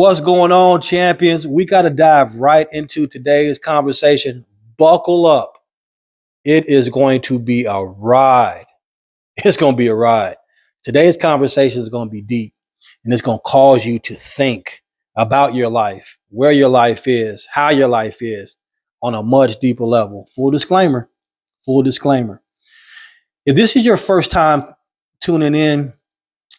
What's going on, champions? We got to dive right into today's conversation. Buckle up. It is going to be a ride. It's going to be a ride. Today's conversation is going to be deep, and it's going to cause you to think about your life, where your life is, how your life is on a much deeper level. Full disclaimer. If this is your first time tuning in,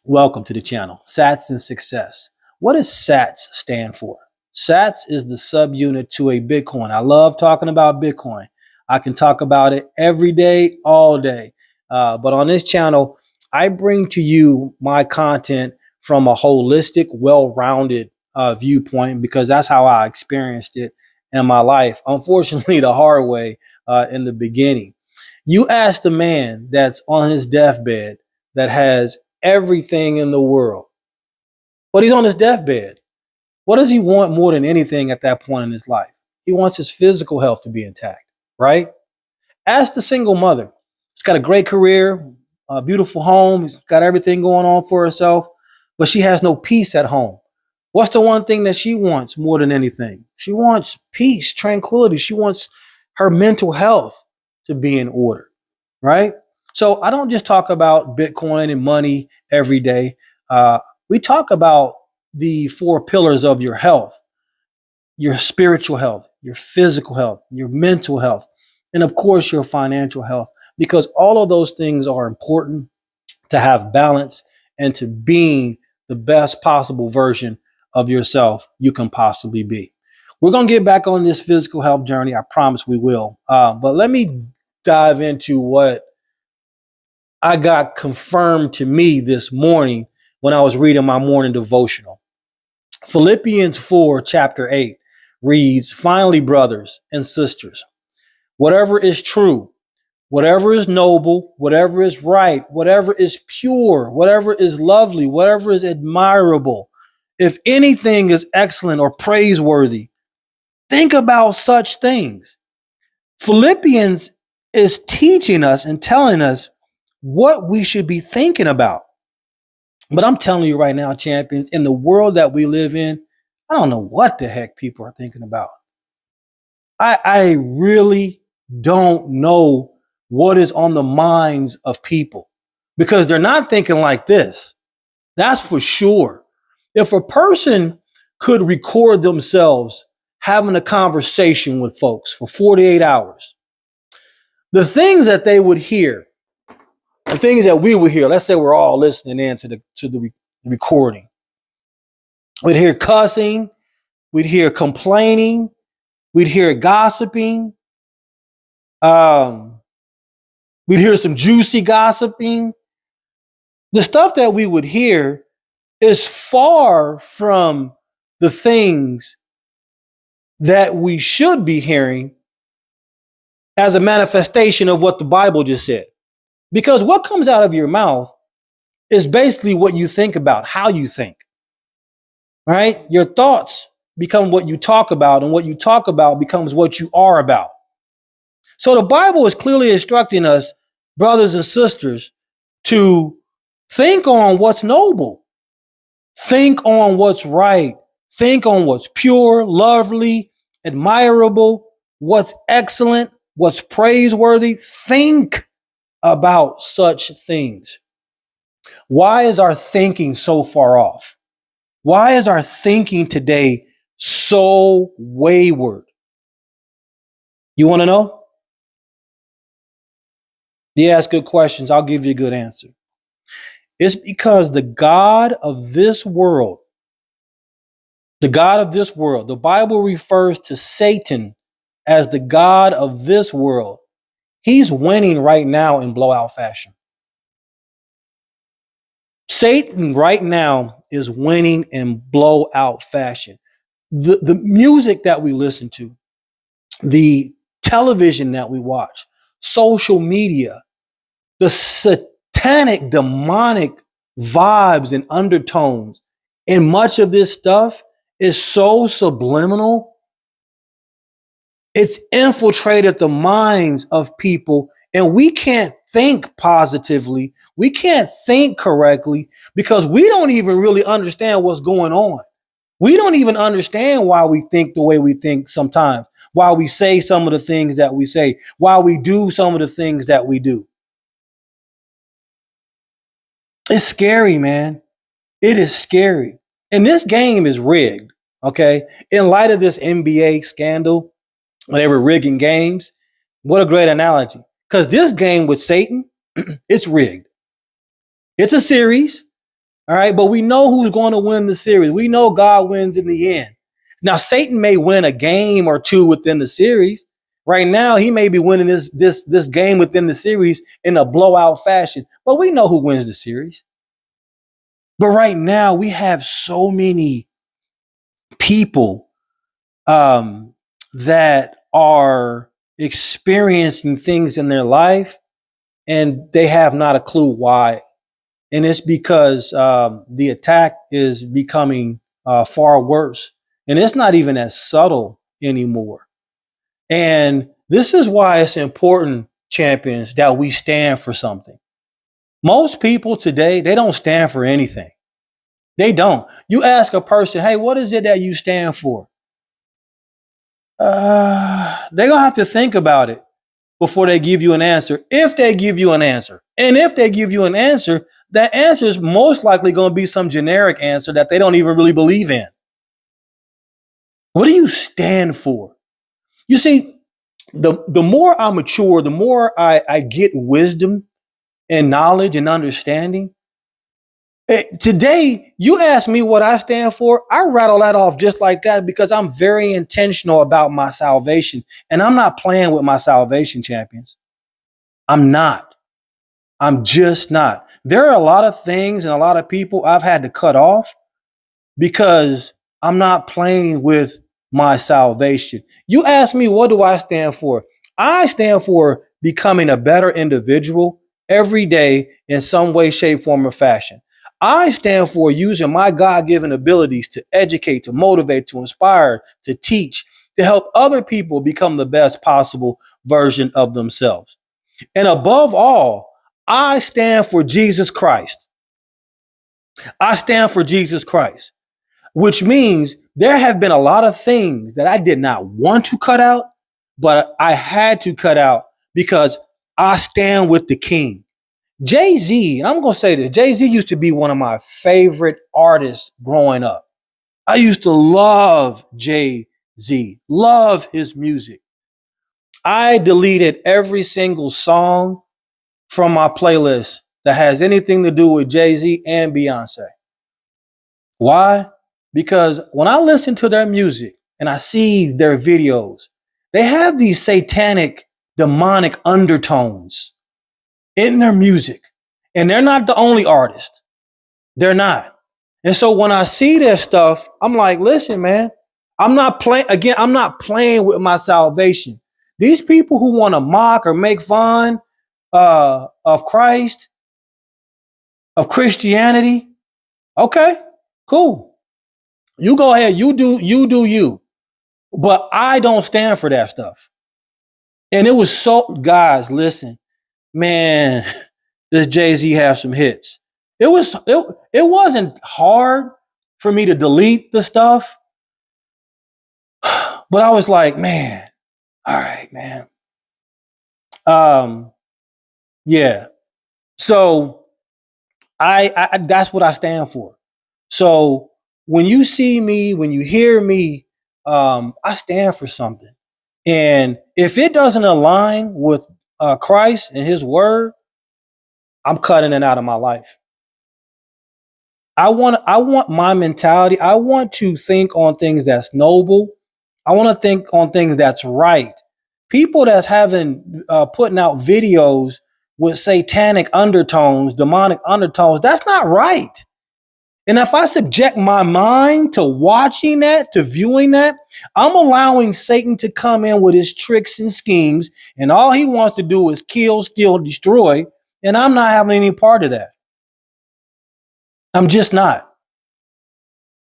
welcome to the channel, Sats and Success. What does Sats stand for? Sats is the subunit to a Bitcoin. I love talking about Bitcoin. I can talk about it every day, all day. But on this channel, I bring to you my content from a holistic, well-rounded viewpoint because that's how I experienced it in my life. Unfortunately, the hard way in the beginning. You ask the man that's on his deathbed that has everything in the world, but he's on his deathbed. What does he want more than anything at that point in his life? He wants his physical health to be intact, right? Ask the single mother. She's got a great career, a beautiful home. She's got everything going on for herself, but she has no peace at home. What's the one thing that she wants more than anything? She wants peace, tranquility. She wants her mental health to be in order, right? So I don't just talk about Bitcoin and money every day. We talk about the four pillars of your health, your spiritual health, your physical health, your mental health, and of course, your financial health, because all of those things are important to have balance and to being the best possible version of yourself you can possibly be. We're going to get back on this physical health journey. I promise we will. But let me dive into what I got confirmed to me this morning when I was reading my morning devotional. Philippians 4, chapter 8 reads, "Finally, brothers and sisters, whatever is true, whatever is noble, whatever is right, whatever is pure, whatever is lovely, whatever is admirable, if anything is excellent or praiseworthy, think about such things." Philippians is teaching us and telling us what we should be thinking about. But I'm telling you right now, champions, in the world that we live in, I don't know what the heck people are thinking about. I really don't know what is on the minds of people because they're not thinking like this. That's for sure. If a person could record themselves having a conversation with folks for 48 hours, the things that they would hear, the things that we would hear, let's say we're all listening in to the recording. We'd hear cussing, we'd hear complaining, we'd hear gossiping, we'd hear some juicy gossiping. The stuff that we would hear is far from the things that we should be hearing as a manifestation of what the Bible just said. Because what comes out of your mouth is basically what you think about, how you think, right? Your thoughts become what you talk about, and what you talk about becomes what you are about. So the Bible is clearly instructing us, brothers and sisters, to think on what's noble, think on what's right, think on what's pure, lovely, admirable, what's excellent, what's praiseworthy. Think about such things. Why is our thinking so far off? Why is our thinking today so wayward? You want to know? You ask good questions, I'll give you a good answer. It's because the God of this world, the Bible refers to Satan as the God of this world. He's winning right now in blowout fashion. Satan right now is winning in blowout fashion. The music that we listen to, the television that we watch, social media, the satanic, demonic vibes and undertones, and much of this stuff is so subliminal. It's infiltrated the minds of people, and we can't think positively. We can't think correctly because we don't even really understand what's going on. We don't even understand why we think the way we think sometimes, why we say some of the things that we say, why we do some of the things that we do. It's scary, man. It is scary. And this game is rigged, okay? In light of this NBA scandal, when they were rigging games, what a great analogy. Because this game with Satan, it's rigged. It's a series, all right? But we know who's going to win the series. We know God wins in the end. Now, Satan may win a game or two within the series. Right now, he may be winning this game within the series in a blowout fashion. But we know who wins the series. But right now, we have so many people that are experiencing things in their life and they have not a clue why. And it's because the attack is becoming far worse. And it's not even as subtle anymore. And this is why it's important, champions, that we stand for something. Most people today, they don't stand for anything. They don't. You ask a person, hey, what is it that you stand for? They're going to have to think about it before they give you an answer. If they give you an answer. And if they give you an answer, that answer is most likely going to be some generic answer that they don't even really believe in. What do you stand for? You see, the more I mature, the more I get wisdom and knowledge and understanding. Today, you ask me what I stand for, I rattle that off just like that because I'm very intentional about my salvation. And I'm not playing with my salvation, champions. I'm not. I'm just not. There are a lot of things and a lot of people I've had to cut off because I'm not playing with my salvation. You ask me, what do I stand for? I stand for becoming a better individual every day in some way, shape, form, or fashion. I stand for using my God-given abilities to educate, to motivate, to inspire, to teach, to help other people become the best possible version of themselves. And above all, I stand for Jesus Christ. I stand for Jesus Christ, which means there have been a lot of things that I did not want to cut out, but I had to cut out because I stand with the King. Jay-Z, and I'm going to say this, Jay-Z used to be one of my favorite artists growing up. I used to love Jay-Z, love his music. I deleted every single song from my playlist that has anything to do with Jay-Z and Beyonce. Why? Because when I listen to their music and I see their videos, they have these satanic, demonic undertones in their music. And they're not the only artist. They're not. And so when I see their stuff, I'm like, listen, man, I'm not playing with my salvation. These people who want to mock or make fun of Christ, of Christianity, okay, cool. You go ahead, you do you. But I don't stand for that stuff. And it was so, guys, listen, man, does Jay-Z have some hits? It wasn't hard for me to delete the stuff, but I was like, man, all right, man. Yeah. So I that's what I stand for. So when you see me, when you hear me, I stand for something. And if it doesn't align with Christ and his word, I'm cutting it out of my life. I want my mentality. I want to think on things that's noble. I want to think on things that's right. People that's having putting out videos with satanic undertones, demonic undertones, that's not right. And if I subject my mind to watching that, to viewing that, I'm allowing Satan to come in with his tricks and schemes, and all he wants to do is kill, steal, destroy, and I'm not having any part of that. I'm just not.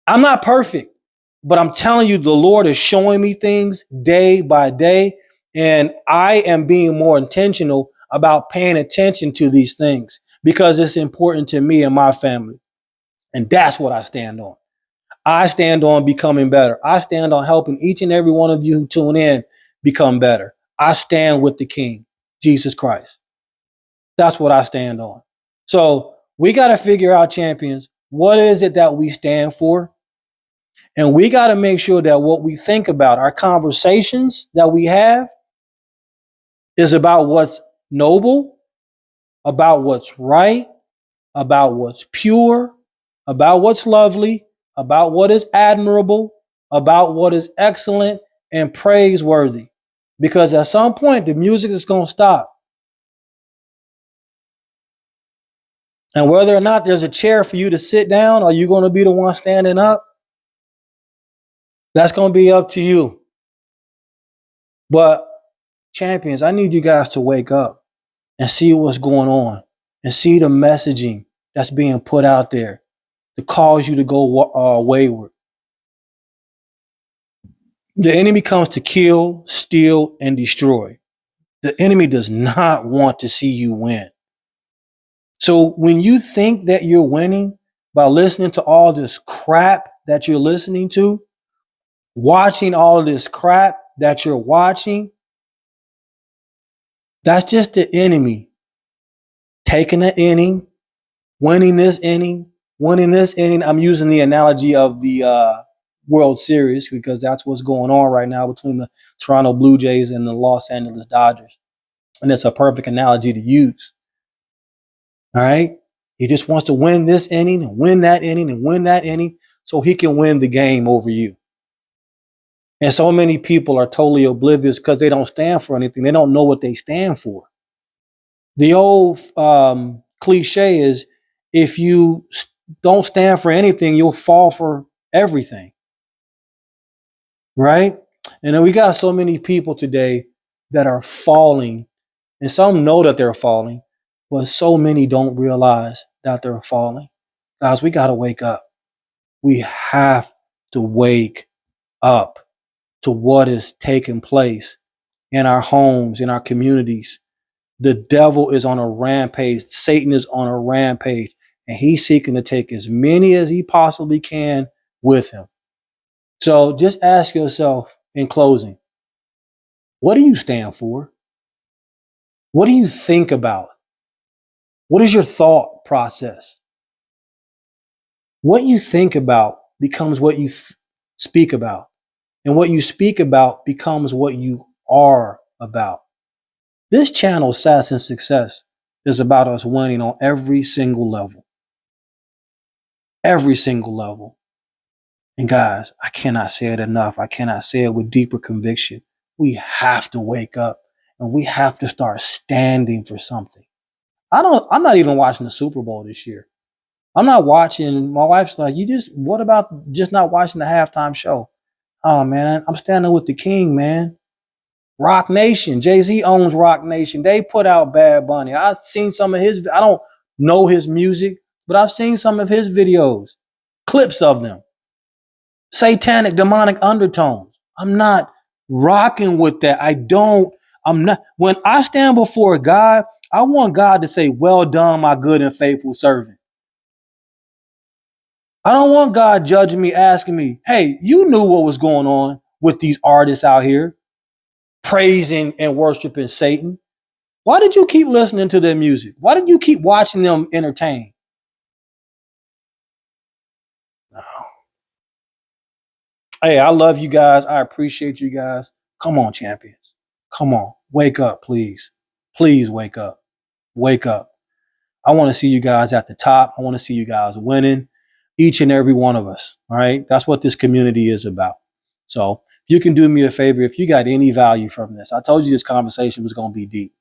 I'm not perfect, but I'm telling you, the Lord is showing me things day by day, and I am being more intentional about paying attention to these things because it's important to me and my family. And that's what I stand on. I stand on becoming better. I stand on helping each and every one of you who tune in become better. I stand with the King, Jesus Christ. That's what I stand on. So we got to figure out, champions, what is it that we stand for? And we got to make sure that what we think about, our conversations that we have, is about what's noble, about what's right, about what's pure, about what's lovely, about what is admirable, about what is excellent and praiseworthy. Because at some point, the music is going to stop. And whether or not there's a chair for you to sit down, or you're going to be the one standing up, that's going to be up to you. But champions, I need you guys to wake up and see what's going on and see the messaging that's being put out there to cause you to go wayward. The enemy comes to kill, steal, and destroy. The enemy does not want to see you win. So when you think that you're winning by listening to all this crap that you're listening to, watching all of this crap that you're watching, that's just the enemy taking an inning, winning this inning, winning this inning. I'm using the analogy of the World Series because that's what's going on right now between the Toronto Blue Jays and the Los Angeles Dodgers. And it's a perfect analogy to use. All right. He just wants to win this inning and win that inning and win that inning so he can win the game over you. And so many people are totally oblivious because they don't stand for anything. They don't know what they stand for. The old cliche is if you don't stand for anything, you'll fall for everything. Right? And then we got so many people today that are falling, and some know that they're falling, but so many don't realize that they're falling. Guys, we got to wake up. We have to wake up to what is taking place in our homes, in our communities. The devil is on a rampage. Satan is on a rampage, and he's seeking to take as many as he possibly can with him. So just ask yourself in closing, what do you stand for? What do you think about? What is your thought process? What you think about becomes what you speak about. And what you speak about becomes what you are about. This channel, Sats and Success, is about us winning on every single level. Every single level. And guys, I cannot say it enough. I cannot say it with deeper conviction. We have to wake up and we have to start standing for something. I'm not even watching the Super Bowl this year. I'm not watching. My wife's like, what about just not watching the halftime show? Oh man, I'm standing with the King, man. Rock Nation. Jay-Z owns Rock Nation. They put out Bad Bunny. I've seen some of his, I don't know his music, but I've seen some of his videos, clips of them. Satanic, demonic undertones. I'm not rocking with that. I'm not. When I stand before God, I want God to say, well done, my good and faithful servant. I don't want God judging me, asking me, hey, you knew what was going on with these artists out here praising and worshiping Satan. Why did you keep listening to their music? Why did you keep watching them entertain? No. Hey, I love you guys. I appreciate you guys. Come on, champions. Come on. Wake up, please. Please wake up. Wake up. I want to see you guys at the top. I want to see you guys winning, each and every one of us. All right. That's what this community is about. So if you can do me a favor, if you got any value from this, I told you this conversation was going to be deep.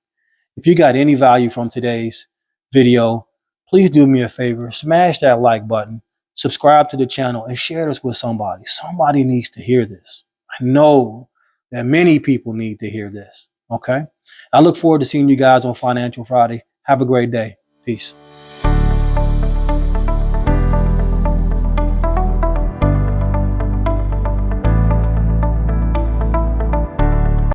If you got any value from today's video, please do me a favor, smash that like button, subscribe to the channel, and share this with somebody. Somebody needs to hear this. I know that many people need to hear this. Okay. I look forward to seeing you guys on Financial Friday. Have a great day. Peace.